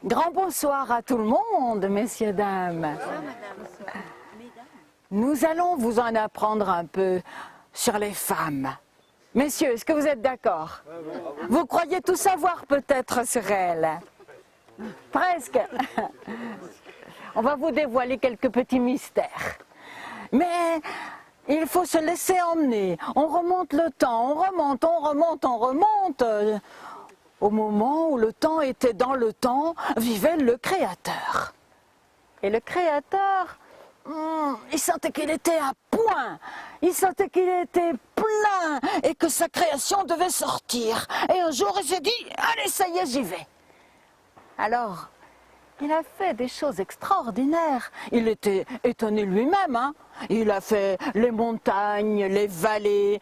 Grand bonsoir à tout le monde, messieurs, dames. Nous allons vous en apprendre un peu sur les femmes. Messieurs, est-ce que vous êtes d'accord? Vous croyez tout savoir peut-être sur elles? Presque. On va vous dévoiler quelques petits mystères. Mais il faut se laisser emmener. On remonte le temps, on remonte. Au moment où le temps était dans le temps, vivait le Créateur. Et le Créateur, il sentait qu'il était à point, il sentait qu'il était plein et que sa création devait sortir. Et un jour, il s'est dit, allez, ça y est, j'y vais. Alors, il a fait des choses extraordinaires. Il était étonné lui-même, hein. Il a fait les montagnes, les vallées.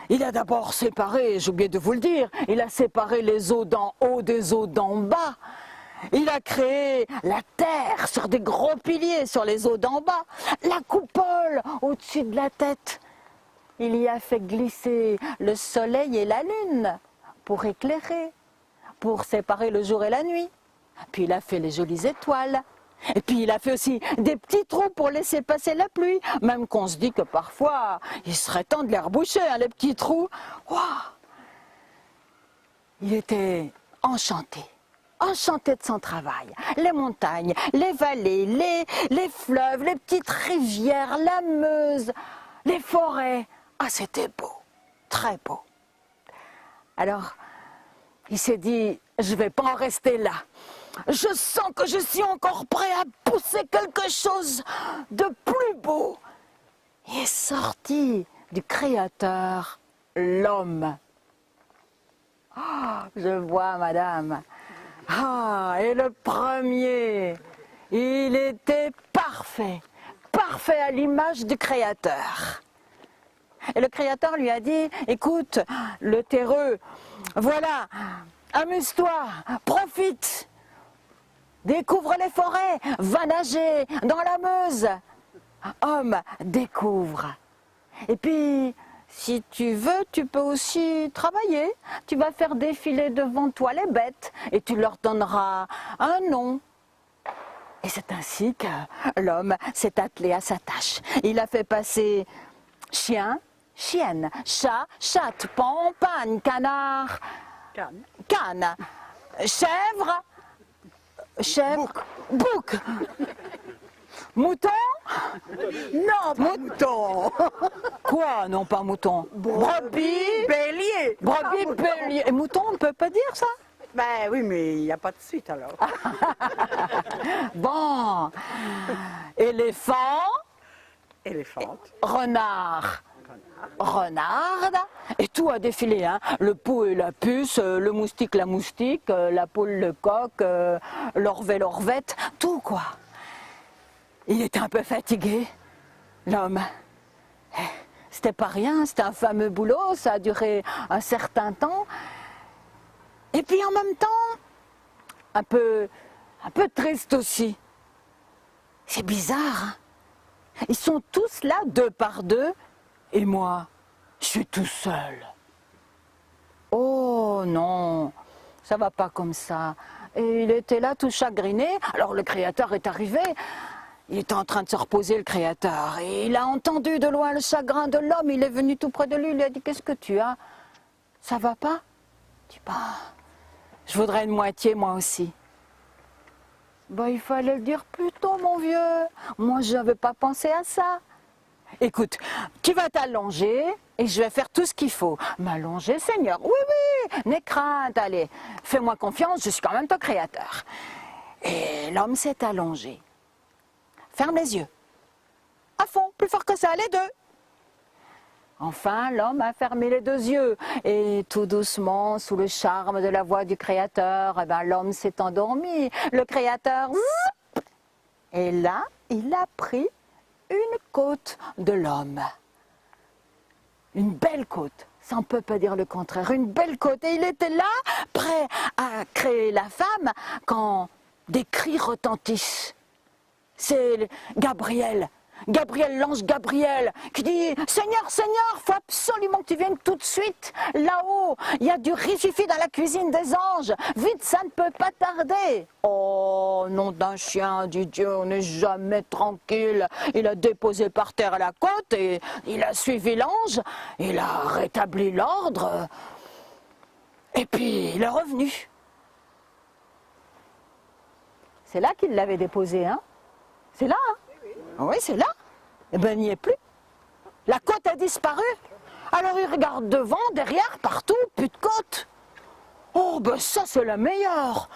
Il a d'abord séparé, j'ai oublié de vous le dire, il a séparé les eaux d'en haut des eaux d'en bas. Il a créé la terre sur des gros piliers, sur les eaux d'en bas. La coupole au-dessus de la tête. Il y a fait glisser le soleil et la lune pour éclairer, pour séparer le jour et la nuit. Puis il a fait les jolies étoiles. Et puis il a fait aussi des petits trous pour laisser passer la pluie. Même qu'on se dit que parfois, il serait temps de les reboucher, hein, les petits trous. Waouh! Il était enchanté. Enchanté de son travail. Les montagnes, les vallées, les fleuves, les petites rivières, la Meuse, les forêts. Ah, c'était beau, très beau. Alors, il s'est dit, je ne vais pas en rester là. Je sens que je suis encore prêt à pousser quelque chose de plus beau. Il est sorti du Créateur, l'homme. Ah, je vois, madame. Ah, et le premier, il était parfait, parfait à l'image du Créateur. Et le Créateur lui a dit, écoute, le terreux, voilà, amuse-toi, profite. Découvre les forêts, va nager dans la Meuse. Homme, découvre. Et puis, si tu veux, tu peux aussi travailler. Tu vas faire défiler devant toi les bêtes et tu leur donneras un nom. Et c'est ainsi que l'homme s'est attelé à sa tâche. Il a fait passer chien, chienne, chat, chatte, pan, panne, canard, canne, chèvre, bouc, mouton. Non, pas mouton. Quoi? Non, pas mouton. Brebis, Bélier. brebis, bélier. Et mouton, on ne peut pas dire ça? Ben oui, mais il n'y a pas de suite alors. Bon. Éléphant, Éléphante. renard, renarde. Et tout a défilé, hein. Le pou et la puce, le moustique, la moustique, la poule, le coq, l'orvet, l'orvette, tout quoi. Il était un peu fatigué, l'homme. C'était pas rien, c'était un fameux boulot, ça a duré un certain temps. Et puis en même temps, un peu triste aussi. C'est bizarre, hein. Ils sont tous là, deux par deux, et moi, je suis tout seul. Oh non, ça va pas comme ça. Et il était là tout chagriné, alors le Créateur est arrivé. Il était en train de se reposer, le Créateur, et il a entendu de loin le chagrin de l'homme. Il est venu tout près de lui, il lui a dit, qu'est-ce que tu as? Ça va pas? Il dit, bah, je voudrais une moitié, moi aussi. Bah, il fallait le dire plus tôt, mon vieux. Moi, je n'avais pas pensé à ça. Écoute, tu vas t'allonger et je vais faire tout ce qu'il faut. M'allonger, Seigneur? Oui, oui, n'aie crainte, allez, fais-moi confiance, je suis quand même ton Créateur. Et l'homme s'est allongé. Ferme les yeux. À fond, plus fort que ça, les deux. Enfin, l'homme a fermé les deux yeux. Et tout doucement, sous le charme de la voix du Créateur, eh ben, l'homme s'est endormi. Le Créateur, zip, et là, il a pris une côte de l'homme. Une belle côte. Ça, on ne peut pas dire le contraire. Une belle côte. Et il était là, prêt à créer la femme, quand des cris retentissent. C'est Gabriel. Gabriel, l'ange Gabriel, qui dit « Seigneur, Seigneur, faut absolument que tu viennes tout de suite. Là-haut, il y a du rififi dans la cuisine des anges. Vite, ça ne peut pas tarder. » Oh, nom d'un chien, dit Dieu, on n'est jamais tranquille. Il a déposé par terre la côte et il a suivi l'ange. Il a rétabli l'ordre. Et puis, il est revenu. C'est là qu'il l'avait déposé, hein? C'est là, hein? Oui, c'est là. Eh bien, il n'y est plus. La côte a disparu. Alors il regarde devant, derrière, partout, plus de côte. Oh, ben ça, c'est la meilleure.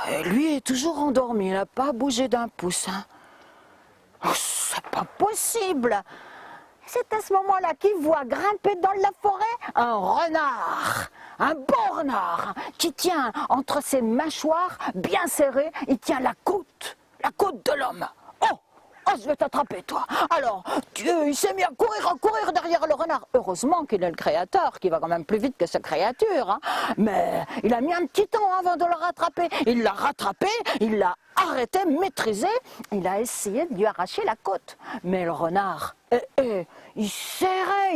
Et lui est toujours endormi, il n'a pas bougé d'un pouce. Hein. Oh, c'est pas possible. C'est à ce moment-là qu'il voit grimper dans la forêt un renard, un beau renard, qui tient entre ses mâchoires bien serrées, il tient la côte de l'homme. Oh, je vais t'attraper, toi. Alors, Dieu, il s'est mis à courir derrière le renard. Heureusement qu'il est le créateur, qui va quand même plus vite que sa créature. Hein. Mais il a mis un petit temps avant de le rattraper. Il l'a rattrapé, il l'a arrêté, maîtrisé. Il a essayé de lui arracher la côte. Mais le renard, il serrait.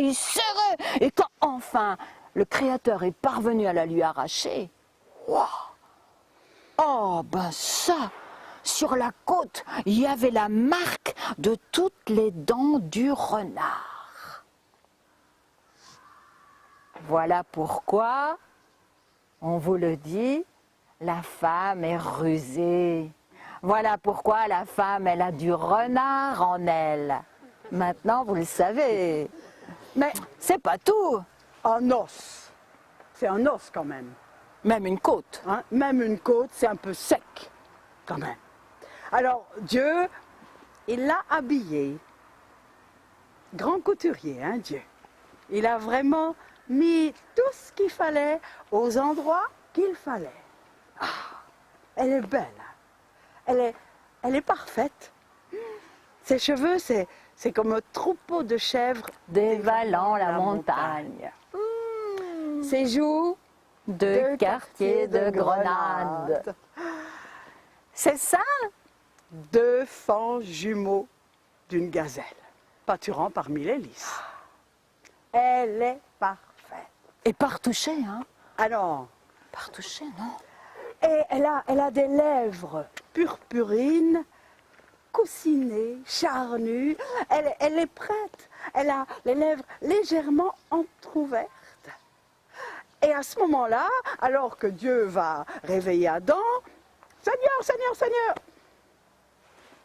Et quand enfin le créateur est parvenu à la lui arracher, waouh! Oh, ben ça! Sur la côte, il y avait la marque de toutes les dents du renard. Voilà pourquoi, on vous le dit, la femme est rusée. Voilà pourquoi la femme, elle a du renard en elle. Maintenant, vous le savez. Mais c'est pas tout. Un os. C'est un os quand même. Même une côte. Hein? Même une côte, c'est un peu sec quand même. Alors, Dieu, il l'a habillé. Grand couturier, hein, Dieu. Il a vraiment mis tout ce qu'il fallait aux endroits qu'il fallait. Ah, elle est belle. Elle est parfaite. Ses cheveux, c'est comme un troupeau de chèvres dévalant la montagne. Ses joues, deux quartiers de grenade. C'est ça? Deux fans jumeaux d'une gazelle, pâturant parmi les lys. Elle est parfaite. Et partouchée, hein? Alors, partouchée, non? Et elle a des lèvres purpurines, coussinées, charnues. Elle est prête. Elle a les lèvres légèrement entr'ouvertes. Et à ce moment-là, alors que Dieu va réveiller Adam, Seigneur, Seigneur, Seigneur,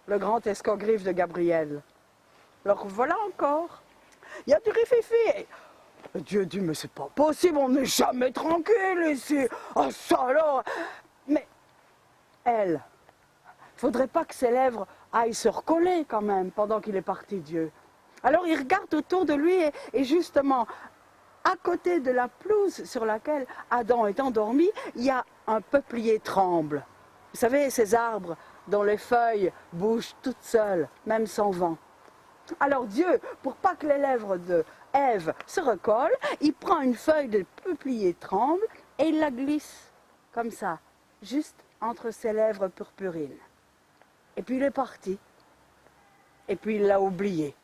le grand escogriffe de Gabriel. Alors voilà encore. Il y a du rififi. Dieu dit, mais c'est pas possible, on n'est jamais tranquille ici. Oh ça alors. Mais elle, il faudrait pas que ses lèvres aillent se recoller quand même pendant qu'il est parti Dieu. Alors il regarde autour de lui et justement, à côté de la pelouse sur laquelle Adam est endormi, il y a un peuplier tremble. Vous savez, ces arbres dont les feuilles bougent toutes seules, même sans vent. Alors Dieu, pour pas que les lèvres de Ève se recollent, il prend une feuille de peuplier tremble et il la glisse, comme ça, juste entre ses lèvres purpurines. Et puis il est parti. Et puis il l'a oublié.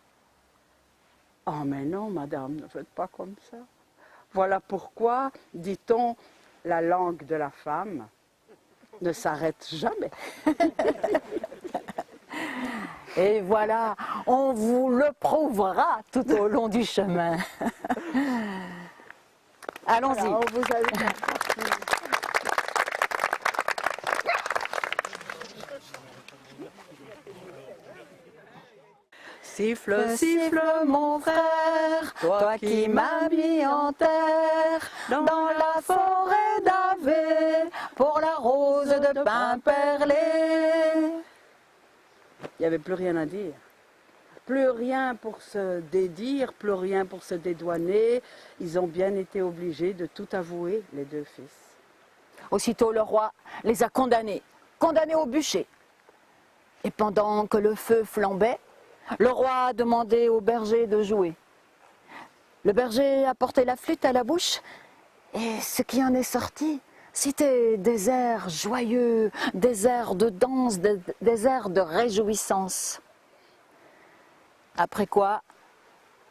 Oh mais non, madame, ne faites pas comme ça. Voilà pourquoi, dit-on, la langue de la femme ne s'arrête jamais. Et voilà, on vous le prouvera tout au long du chemin. Allons-y. Alors, on vous a... Siffle, siffle mon frère, toi qui m'as mis en terre, dans la forêt d'Avé, pour la rose de pin perlé. Il n'y avait plus rien à dire. Plus rien pour se dédire, plus rien pour se dédouaner. Ils ont bien été obligés de tout avouer, les deux fils. Aussitôt le roi les a condamnés au bûcher. Et pendant que le feu flambait, le roi a demandé au berger de jouer. Le berger a porté la flûte à la bouche et ce qui en est sorti, c'était des airs joyeux, des airs de danse, des airs de réjouissance. Après quoi,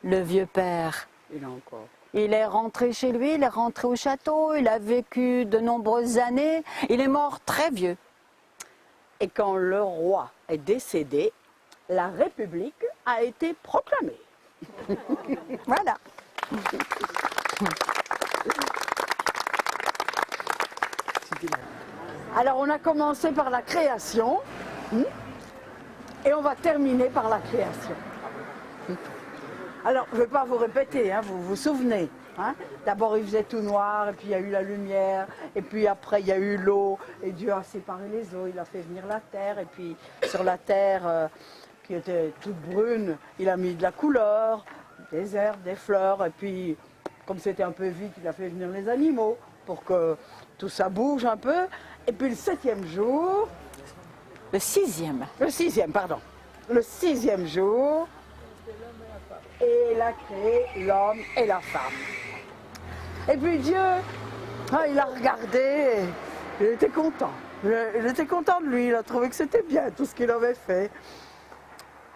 le vieux père, Il a encore. il est rentré chez lui, il est rentré au château, il a vécu de nombreuses années, il est mort très vieux. Et quand le roi est décédé, la République a été proclamée. Voilà. Alors on a commencé par la création et on va terminer par la création. Alors je ne vais pas vous répéter, hein, vous vous souvenez. Hein. D'abord il faisait tout noir et puis il y a eu la lumière et puis après il y a eu l'eau et Dieu a séparé les eaux, il a fait venir la terre et puis sur la terre qui était toute brune, il a mis de la couleur, des herbes, des fleurs et puis comme c'était un peu vite, il a fait venir les animaux pour que tout ça bouge un peu. Et puis le 7e jour, Le 6e. le 6e, pardon, le 6e jour, et il a créé l'homme et la femme. Et puis Dieu, il a regardé, et il était content. Il était content de lui, il a trouvé que c'était bien tout ce qu'il avait fait.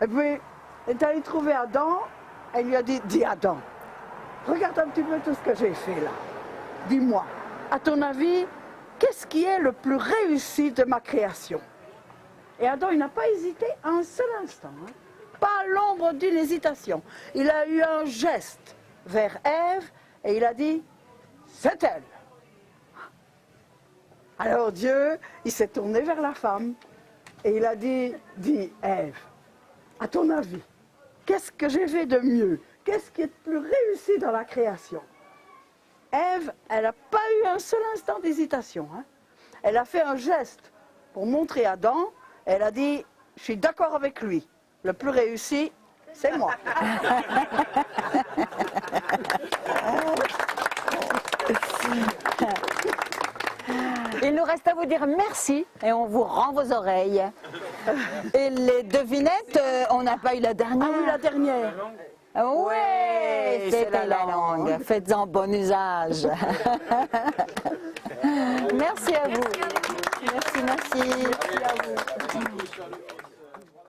Et puis, il est allé trouver Adam, et il lui a dit, dis Adam, regarde un petit peu tout ce que j'ai fait là. Dis-moi, à ton avis, qu'est-ce qui est le plus réussi de ma création? Et Adam, il n'a pas hésité un seul instant. Hein. Pas l'ombre d'une hésitation. Il a eu un geste vers Ève et il a dit, c'est elle. Alors Dieu, il s'est tourné vers la femme et il a dit, dis Ève, à ton avis, qu'est-ce que j'ai fait de mieux? Qu'est-ce qui est le plus réussi dans la création? Ève, elle n'a pas eu un seul instant d'hésitation. Hein. Elle a fait un geste pour montrer à Adam. Elle a dit, je suis d'accord avec lui. Le plus réussi, c'est moi. Il nous reste à vous dire merci et on vous rend vos oreilles. Et les devinettes, on n'a pas eu la dernière. Ah oui, la dernière. Oui, c'est c'était la la langue. Faites-en bon usage. Merci à vous. Merci, merci. Merci à vous.